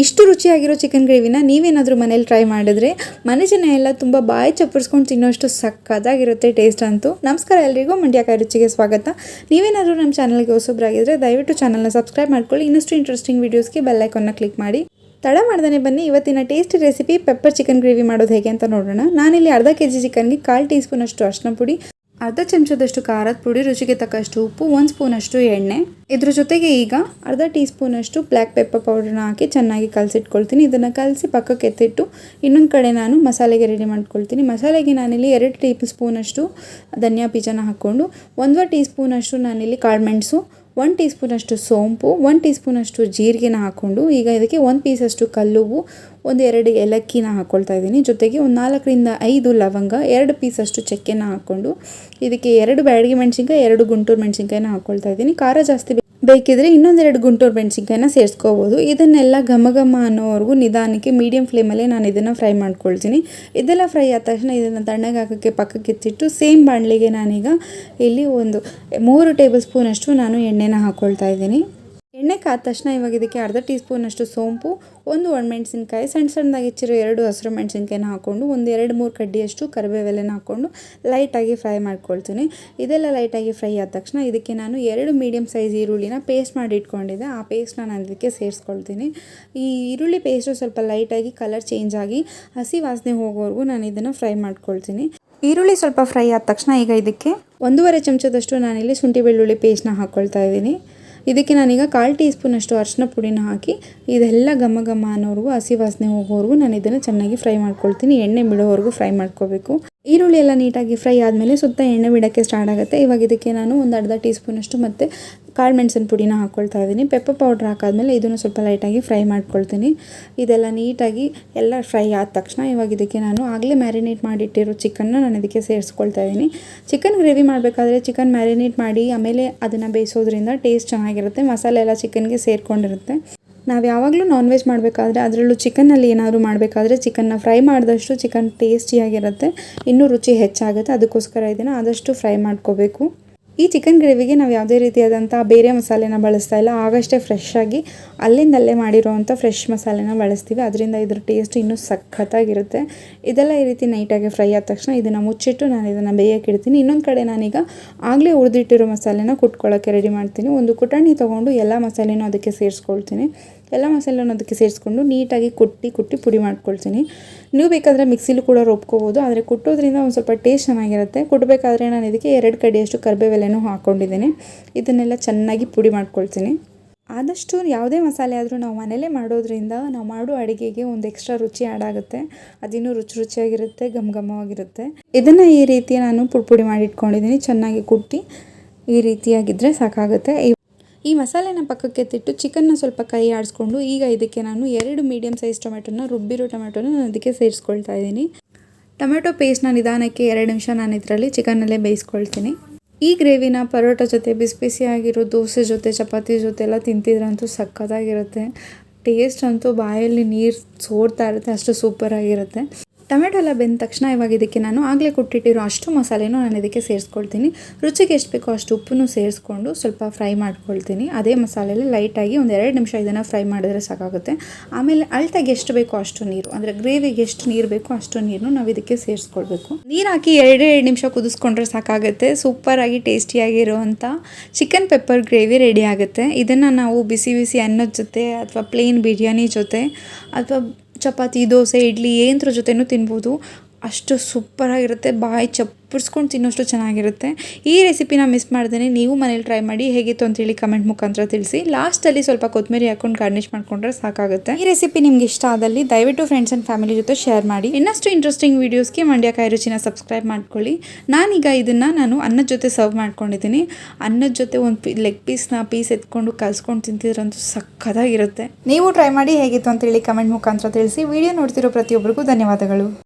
ಇಷ್ಟು ರುಚಿಯಾಗಿರೋ ಚಿಕನ್ ಗ್ರೇವಿನ ನೀವೇನಾದರೂ ಮನೇಲಿ ಟ್ರೈ ಮಾಡಿದ್ರೆ ಮನೆ ಜನ ಎಲ್ಲ ತುಂಬ ಬಾಯಿ ಚಪ್ಪರಿಸ್ಕೊಂಡು ತಿನ್ನೋಷ್ಟು ಸಕ್ಕತ್ತಾಗಿರುತ್ತೆ ಟೇಸ್ಟ್ ಅಂತೂ. ನಮಸ್ಕಾರ ಎಲ್ರಿಗೂ, ಮಂಡ್ಯಕಾಯಿ ರುಚಿಗೆ ಸ್ವಾಗತ. ನೀವೇನಾದರೂ ನಮ್ಮ ಚಾನಲ್ಗೆ ಹೊಸಬ್ರಾಗಿದ್ದರೆ ದಯವಿಟ್ಟು ಚಾನಲ್ನ ಸಬ್ಸ್ಕ್ರೈಬ್ ಮಾಡ್ಕೊಳ್ಳಿ. ಇನ್ನಷ್ಟು ಇಂಟ್ರೆಸ್ಟಿಂಗ್ ವೀಡಿಯೋಸ್ಗೆ ಬೆಲ್ ಐಕಾನ್ನ ಕ್ಲಿಕ್ ಮಾಡಿ. ತಡ ಮಾಡ್ದೇ ಬನ್ನಿ ಇವತ್ತಿನ tasty recipe pepper chicken gravy ಮಾಡೋದು ಹೇಗೆ ಅಂತ ನೋಡೋಣ. ನಾನಿಲ್ಲಿ ಅರ್ಧ kg ಚಿಕನ್ಗೆ 1/4 ಟೀ ಸ್ಪೂನಷ್ಟು ಅರಿಶಿನ ಪುಡಿ, ಅರ್ಧ ಚಮಚದಷ್ಟು ಖಾರದ ಪುಡಿ, ರುಚಿಗೆ ತಕ್ಕಷ್ಟು ಉಪ್ಪು, 1 ಸ್ಪೂನಷ್ಟು ಎಣ್ಣೆ, ಇದ್ರ ಜೊತೆಗೆ ಈಗ ಅರ್ಧ ಟೀ ಸ್ಪೂನಷ್ಟು ಬ್ಲ್ಯಾಕ್ ಪೆಪ್ಪರ್ ಪೌಡರ್ನ ಹಾಕಿ ಚೆನ್ನಾಗಿ ಕಲಸಿಟ್ಕೊಳ್ತೀನಿ. ಇದನ್ನು ಕಲಸಿ ಪಕ್ಕಕ್ಕೆ ಎತ್ತಿಟ್ಟು ಇನ್ನೊಂದು ಕಡೆ ನಾನು ಮಸಾಲೆಗೆ ರೆಡಿ ಮಾಡ್ಕೊಳ್ತೀನಿ. ಮಸಾಲೆಗೆ ನಾನಿಲ್ಲಿ 2 ಟೇಬಲ್ ಸ್ಪೂನಷ್ಟು ಧನಿಯಾ ಬೀಜನ ಹಾಕ್ಕೊಂಡು, 1 ಟೀ ಸ್ಪೂನಷ್ಟು ನಾನಿಲ್ಲಿ ಕಾಳುಮೆಣಸು, 1 ಟೀ ಸ್ಪೂನಷ್ಟು ಸೋಂಪು, 1 ಟೀ ಸ್ಪೂನಷ್ಟು ಜೀರಿಗೆನ ಹಾಕ್ಕೊಂಡು, ಈಗ ಇದಕ್ಕೆ 1 ಪೀಸಷ್ಟು ಕಲ್ಲುವು, 1-2 ಏಲಕ್ಕಿನ ಹಾಕ್ಕೊಳ್ತಾ ಇದ್ದೀನಿ. ಜೊತೆಗೆ 4 ರಿಂದ 5 ಲವಂಗ, 2 ಪೀಸಷ್ಟು ಚಕ್ಕೆನ ಹಾಕ್ಕೊಂಡು, ಇದಕ್ಕೆ 2 ಬ್ಯಾಡಗಿ ಮೆಣಸಿನ್ಕಾಯಿ, 2 ಗುಂಟೂರು ಮೆಣಸಿನ್ಕಾಯಿನ ಹಾಕ್ಕೊಳ್ತಾ ಇದ್ದೀನಿ. ಖಾರ ಜಾಸ್ತಿ ಬೇಕಿದ್ರೆ ಇನ್ನೊಂದೆರಡು ಗುಂಟೂರು ಮೆಣಸಿನ್ಕಾಯಿನ ಸೇರಿಸ್ಕೋಬೋದು. ಇದನ್ನೆಲ್ಲ ಘಮ ಘಮ ಅನ್ನೋವರೆಗೂ ನಿಧಾನಕ್ಕೆ ಮೀಡಿಯಂ ಫ್ಲೇಮಲ್ಲೇ ನಾನು ಇದನ್ನು ಫ್ರೈ ಮಾಡ್ಕೊಳ್ತೀನಿ. ಇದೆಲ್ಲ ಫ್ರೈ ಆದ ತಕ್ಷಣ ಇದನ್ನು ತಣ್ಣಗೆ ಹಾಕೋಕ್ಕೆ ಪಕ್ಕಕ್ಕೆ ಎತ್ತಿಟ್ಟು ಸೇಮ್ ಬಾಣಲಿಗೆ ನಾನೀಗ ಇಲ್ಲಿ 3 ಟೇಬಲ್ ಸ್ಪೂನಷ್ಟು ನಾನು ಎಣ್ಣೆನ ಹಾಕ್ಕೊಳ್ತಾ ಇದ್ದೀನಿ. ಎಣ್ಣೆ ಕಾದ ತಕ್ಷಣ ಇವಾಗ ಇದಕ್ಕೆ ಅರ್ಧ ಟೀ ಸ್ಪೂನಷ್ಟು ಸೋಂಪು, 1 ಒಣಮೆಣಸಿನ್ಕಾಯಿ, ಸಣ್ಣದಾಗಿ ಹೆಚ್ಚಿರೋ 2 ಹಸಿರು ಮೆಣಸಿನ್ಕಾಯಿನ ಹಾಕ್ಕೊಂಡು, 1-2-3 ಕಡ್ಡಿಯಷ್ಟು ಕರಿಬೇವೆಲೆನ ಹಾಕ್ಕೊಂಡು ಲೈಟಾಗಿ ಫ್ರೈ ಮಾಡ್ಕೊಳ್ತೀನಿ. ಇದೆಲ್ಲ ಲೈಟಾಗಿ ಫ್ರೈ ಆದ ತಕ್ಷಣ ಇದಕ್ಕೆ ನಾನು 2 ಮೀಡಿಯಮ್ ಸೈಜ್ ಈರುಳ್ಳಿನ ಪೇಸ್ಟ್ ಮಾಡಿ ಇಟ್ಕೊಂಡಿದ್ದೆ. ಆ ಪೇಸ್ಟ್ನ ನಾನು ಇದಕ್ಕೆ ಸೇರಿಸ್ಕೊಳ್ತೀನಿ. ಈ ಈರುಳ್ಳಿ ಪೇಸ್ಟು ಸ್ವಲ್ಪ ಲೈಟಾಗಿ ಕಲರ್ ಚೇಂಜ್ ಆಗಿ ಹಸಿ ವಾಸನೆ ಹೋಗೋವರೆಗೂ ನಾನು ಇದನ್ನು ಫ್ರೈ ಮಾಡ್ಕೊಳ್ತೀನಿ. ಈರುಳ್ಳಿ ಸ್ವಲ್ಪ ಫ್ರೈ ಆದ ತಕ್ಷಣ ಈಗ ಇದಕ್ಕೆ 1.5 ಚಮಚದಷ್ಟು ನಾನಿಲ್ಲಿ ಶುಂಠಿ ಬೆಳ್ಳುಳ್ಳಿ ಪೇಸ್ಟ್ನ ಹಾಕ್ಕೊಳ್ತಾ ಇದ್ದೀನಿ. ಇದಕ್ಕೆ ನಾನೀಗ 1/4 ಟೀ ಸ್ಪೂನಷ್ಟು ಅರಿಶಿನ ಪುಡಿನ ಹಾಕಿ ಇದೆಲ್ಲ ಘಮ ಘಮ ಅನ್ನೋವರೆಗೂ ಹಸಿ ವಾಸನೆ ಹೋಗೋವರೆಗೂ ನಾನು ಇದನ್ನು ಚೆನ್ನಾಗಿ ಫ್ರೈ ಮಾಡ್ಕೊಳ್ತೀನಿ. ಎಣ್ಣೆ ಬಿಡೋವರೆಗೂ ಫ್ರೈ ಮಾಡ್ಕೋಬೇಕು. ಈರುಳ್ಳಿ ಎಲ್ಲ ನೀಟಾಗಿ ಫ್ರೈ ಆದಮೇಲೆ ಸುತ್ತ ಎಣ್ಣೆ ಬಿಡೋಕ್ಕೆ ಸ್ಟಾರ್ಟ್ ಆಗುತ್ತೆ. ಇವಾಗ ಇದಕ್ಕೆ ನಾನು ಅರ್ಧ ಟೀ ಸ್ಪೂನಷ್ಟು ಮತ್ತು ಕಾಳು ಮೆಣಸಿನ ಪುಡಿನ ಹಾಕ್ಕೊಳ್ತಾ ಇದ್ದೀನಿ. ಪೆಪ್ಪರ್ ಪೌಡ್ರ್ ಹಾಕಾದ್ಮೇಲೆ ಇದನ್ನು ಸ್ವಲ್ಪ ಲೈಟಾಗಿ ಫ್ರೈ ಮಾಡ್ಕೊಳ್ತೀನಿ. ಇದೆಲ್ಲ ನೀಟಾಗಿ ಎಲ್ಲ ಫ್ರೈ ಆದ ತಕ್ಷಣ ಇವಾಗ ಇದಕ್ಕೆ ನಾನು ಆಗಲೇ ಮ್ಯಾರಿನೇಟ್ ಮಾಡಿಟ್ಟಿರೋ ಚಿಕನ್ನ ನಾನು ಇದಕ್ಕೆ ಸೇರಿಸ್ಕೊಳ್ತಾ ಇದ್ದೀನಿ. ಚಿಕನ್ ಗ್ರೇವಿ ಮಾಡಬೇಕಾದ್ರೆ ಚಿಕನ್ ಮ್ಯಾರಿನೇಟ್ ಮಾಡಿ ಆಮೇಲೆ ಅದನ್ನು ಬೇಯಿಸೋದ್ರಿಂದ ಟೇಸ್ಟ್ ಚೆನ್ನಾಗಿರುತ್ತೆ. ಮಸಾಲೆ ಎಲ್ಲ ಚಿಕನ್ಗೆ ಸೇರಿಕೊಂಡಿರುತ್ತೆ. ನಾವು ಯಾವಾಗಲೂ ನಾನ್ ವೆಜ್ ಮಾಡಬೇಕಾದ್ರೆ ಅದರಲ್ಲೂ ಚಿಕನ್ನಲ್ಲಿ ಏನಾದರೂ ಮಾಡಬೇಕಾದ್ರೆ ಚಿಕನ್ನ ಫ್ರೈ ಮಾಡಿದಷ್ಟು ಚಿಕನ್ ಟೇಸ್ಟಿಯಾಗಿರುತ್ತೆ, ಇನ್ನೂ ರುಚಿ ಹೆಚ್ಚಾಗುತ್ತೆ. ಅದಕ್ಕೋಸ್ಕರ ಇದನ್ನು ಆದಷ್ಟು ಫ್ರೈ ಮಾಡ್ಕೋಬೇಕು. ಈ ಚಿಕನ್ ಗ್ರೇವಿಗೆ ನಾವು ಯಾವುದೇ ರೀತಿಯಾದಂಥ ಬೇರೆ ಮಸಾಲೆನ ಬಳಸ್ತಾ ಇಲ್ಲ, ಆಗಷ್ಟೇ ಫ್ರೆಶ್ಶಾಗಿ ಅಲ್ಲಿಂದಲ್ಲೇ ಮಾಡಿರೋವಂಥ ಫ್ರೆಶ್ ಮಸಾಲೆನ ಬಳಸ್ತೀವಿ. ಅದರಿಂದ ಇದ್ರ ಟೇಸ್ಟ್ ಇನ್ನೂ ಸಖತ್ತಾಗಿರುತ್ತೆ. ಇದೆಲ್ಲ ಈ ರೀತಿ ನೈಟಾಗಿ ಫ್ರೈ ಆದ ತಕ್ಷಣ ಇದನ್ನು ಮುಚ್ಚಿಟ್ಟು ನಾನು ಇದನ್ನು ಬೇಯಕ್ಕೆ ಇಡ್ತೀನಿ. ಇನ್ನೊಂದು ಕಡೆ ನಾನೀಗ ಆಗಲೇ ಹುರಿದಿಟ್ಟಿರೋ ಮಸಾಲೆನ ಕುಟ್ಕೊಳ್ಳೋಕ್ಕೆ ರೆಡಿ ಮಾಡ್ತೀನಿ. ಒಂದು ಕುಟಾಣಿ ತೊಗೊಂಡು ಎಲ್ಲ ಮಸಾಲೆನೂ ಅದಕ್ಕೆ ಸೇರಿಸ್ಕೊಳ್ತೀನಿ. ಎಲ್ಲ ಮಸಾಲೆನೂ ಅದಕ್ಕೆ ಸೇರಿಸ್ಕೊಂಡು ನೀಟಾಗಿ ಕುಟ್ಟಿ ಪುಡಿ ಮಾಡ್ಕೊಳ್ತೀನಿ. ನೀವು ಬೇಕಾದರೆ ಮಿಕ್ಸಿಲೂ ಕೂಡ ರುಬ್ಕೋಬೋದು, ಆದರೆ ಕುಟ್ಟೋದ್ರಿಂದ ಒಂದು ಸ್ವಲ್ಪ ಟೇಸ್ಟ್ ಚೆನ್ನಾಗಿರುತ್ತೆ. ಕುಟ್ಟಬೇಕಾದ್ರೆ ನಾನು ಇದಕ್ಕೆ 2 ಕಡ್ಡಿಯಷ್ಟು ಕರಿಬೇವೆಲೆನೂ ಹಾಕ್ಕೊಂಡಿದ್ದೀನಿ. ಇದನ್ನೆಲ್ಲ ಚೆನ್ನಾಗಿ ಪುಡಿ ಮಾಡ್ಕೊಳ್ತೀನಿ. ಆದಷ್ಟು ಯಾವುದೇ ಮಸಾಲೆ ಆದರೂ ನಾವು ಮನೇಲೇ ಮಾಡೋದ್ರಿಂದ ನಾವು ಮಾಡೋ ಅಡುಗೆಗೆ ಒಂದು ಎಕ್ಸ್ಟ್ರಾ ರುಚಿ ಆ್ಯಡ್ ಆಗುತ್ತೆ. ಅದಿನ್ನೂ ರುಚಿಯಾಗಿರುತ್ತೆ, ಘಮಘಮವಾಗಿರುತ್ತೆ. ಇದನ್ನು ಈ ರೀತಿ ನಾನು ಪುಡಿ ಮಾಡಿ ಇಟ್ಕೊಂಡಿದ್ದೀನಿ. ಚೆನ್ನಾಗಿ ಕುಟ್ಟಿ ಈ ರೀತಿಯಾಗಿದ್ದರೆ ಸಾಕಾಗುತ್ತೆ. ಈ ಮಸಾಲೆನ ಪಕ್ಕಕ್ಕೆ ಎತ್ತಿಟ್ಟು ಚಿಕನ್ನ ಸ್ವಲ್ಪ ಕೈ ಆಡಿಸ್ಕೊಂಡು ಈಗ ಇದಕ್ಕೆ ನಾನು 2 ಮೀಡಿಯಮ್ ಸೈಜ್ ರುಬ್ಬಿರೋ ಟೊಮೆಟೊನ ನಾನು ಇದಕ್ಕೆ ಸೇರಿಸ್ಕೊಳ್ತಾ ಇದ್ದೀನಿ. ಟೊಮೆಟೊ ಪೇಸ್ಟ್ನ ನಿಧಾನಕ್ಕೆ 2 ನಿಮಿಷ ನಾನು ಇದರಲ್ಲಿ ಚಿಕನ್ನಲ್ಲೇ ಬೇಯಿಸ್ಕೊಳ್ತೀನಿ. ಈ ಗ್ರೇವಿನ ಪರೋಟ ಜೊತೆ, ಬಿಸಿಯಾಗಿರೋ ದೋಸೆ ಜೊತೆ, ಚಪಾತಿ ಜೊತೆ ಎಲ್ಲ ತಿಂತಿದ್ರಂತೂ ಸಕ್ಕತ್ತಾಗಿರುತ್ತೆ. ಟೇಸ್ಟ್ ಅಂತೂ ಬಾಯಲ್ಲಿ ನೀರು ಸೋರ್ತಾ ಇರುತ್ತೆ, ಅಷ್ಟು ಸೂಪರಾಗಿರುತ್ತೆ. ಟೊಮೆಟೊ ಎಲ್ಲ ಬೆಂದ ತಕ್ಷಣ ಇವಾಗ ಇದಕ್ಕೆ ನಾನು ಆಗಲೇ ಕೊಟ್ಟಿಟ್ಟಿರೋ ಅಷ್ಟು ಮಸಾಲೆನೂ ನಾನು ಇದಕ್ಕೆ ಸೇರಿಸ್ಕೊಳ್ತೀನಿ. ರುಚಿಗೆ ಎಷ್ಟು ಬೇಕೋ ಅಷ್ಟು ಉಪ್ಪನ್ನು ಸೇರಿಸ್ಕೊಂಡು ಸ್ವಲ್ಪ ಫ್ರೈ ಮಾಡ್ಕೊಳ್ತೀನಿ. ಅದೇ ಮಸಾಲೆಯಲ್ಲಿ ಲೈಟಾಗಿ 1-2 ನಿಮಿಷ ಇದನ್ನು ಫ್ರೈ ಮಾಡಿದ್ರೆ ಸಾಕಾಗುತ್ತೆ. ಆಮೇಲೆ ಅಳತೆಗೆ ಎಷ್ಟು ಬೇಕೋ ಅಷ್ಟು ನೀರು, ಅಂದರೆ ಗ್ರೇವಿಗೆ ಎಷ್ಟು ನೀರು ಬೇಕೋ ಅಷ್ಟು ನೀರನ್ನು ನಾವು ಇದಕ್ಕೆ ಸೇರಿಸ್ಕೊಳ್ಬೇಕು. ನೀರು ಹಾಕಿ 2 ನಿಮಿಷ ಕುದಿಸ್ಕೊಂಡ್ರೆ ಸಾಕಾಗುತ್ತೆ. ಸೂಪರಾಗಿ ಟೇಸ್ಟಿಯಾಗಿರುವಂಥ ಚಿಕನ್ ಪೆಪ್ಪರ್ ಗ್ರೇವಿ ರೆಡಿ ಆಗುತ್ತೆ. ಇದನ್ನು ನಾವು ಬಿಸಿ ಅನ್ನದ ಜೊತೆ ಅಥವಾ ಪ್ಲೇನ್ ಬಿರಿಯಾನಿ ಜೊತೆ ಅಥವಾ ಚಪಾತಿ, ದೋಸೆ, ಇಡ್ಲಿ ಏನರ ಜೊತೆನೂ ತಿನ್ಬೋದು. ಅಷ್ಟು ಸೂಪರಾಗಿರುತ್ತೆ. ಬಾಯಿ ಚಪ್ಪರಿಸ್ಕೊಂಡು ತಿನ್ನೋಷ್ಟು ಚೆನ್ನಾಗಿರುತ್ತೆ. ಈ ರೆಸಿಪಿನ ಮಿಸ್ ಮಾಡ್ದೇ ನೀವು ಮನೇಲಿ ಟ್ರೈ ಮಾಡಿ. ಹೇಗಿತ್ತು ಅಂತೇಳಿ ಕಮೆಂಟ್ ಮುಖಾಂತರ ತಿಳಿಸಿ. ಲಾಸ್ಟಲ್ಲಿ ಸ್ವಲ್ಪ ಕೊತ್ತಂಬರಿ ಹಾಕ್ಕೊಂಡು ಗಾರ್ನಿಷ್ ಮಾಡ್ಕೊಂಡ್ರೆ ಸಾಕಾಗುತ್ತೆ. ಈ ರೆಸಿಪಿ ನಿಮ್ಗೆ ಇಷ್ಟ ಆದಲ್ಲಿ ದಯವಿಟ್ಟು ಫ್ರೆಂಡ್ಸ್ ಆ್ಯಂಡ್ ಫ್ಯಾಮಿಲಿ ಜೊತೆ ಶೇರ್ ಮಾಡಿ. ಇನ್ನಷ್ಟು ಇಂಟ್ರೆಸ್ಟಿಂಗ್ ವೀಡಿಯೋಸ್ಗೆ ಮಂಡ್ಯಕಾಯಿ ರುಚಿನ ಸಬ್ಸ್ಕ್ರೈಬ್ ಮಾಡ್ಕೊಳ್ಳಿ. ನಾನೀಗ ಇದನ್ನು ಅನ್ನದ ಜೊತೆ ಸರ್ವ್ ಮಾಡ್ಕೊಂಡಿದ್ದೀನಿ. ಅನ್ನದ ಜೊತೆ ಒಂದು ಲೆಗ್ ಪೀಸ್ ಎತ್ಕೊಂಡು ಕಲ್ಸ್ಕೊಂಡು ತಿಂತಿದ್ರಂತೂ ಸಕ್ಕತ್ತಾಗಿರುತ್ತೆ. ನೀವು ಟ್ರೈ ಮಾಡಿ. ಹೇಗಿತ್ತು ಅಂತೇಳಿ ಕಮೆಂಟ್ ಮುಖಾಂತರ ತಿಳಿಸಿ. ವಿಡಿಯೋ ನೋಡ್ತಿರೋ ಪ್ರತಿಯೊಬ್ಬರಿಗೂ ಧನ್ಯವಾದಗಳು.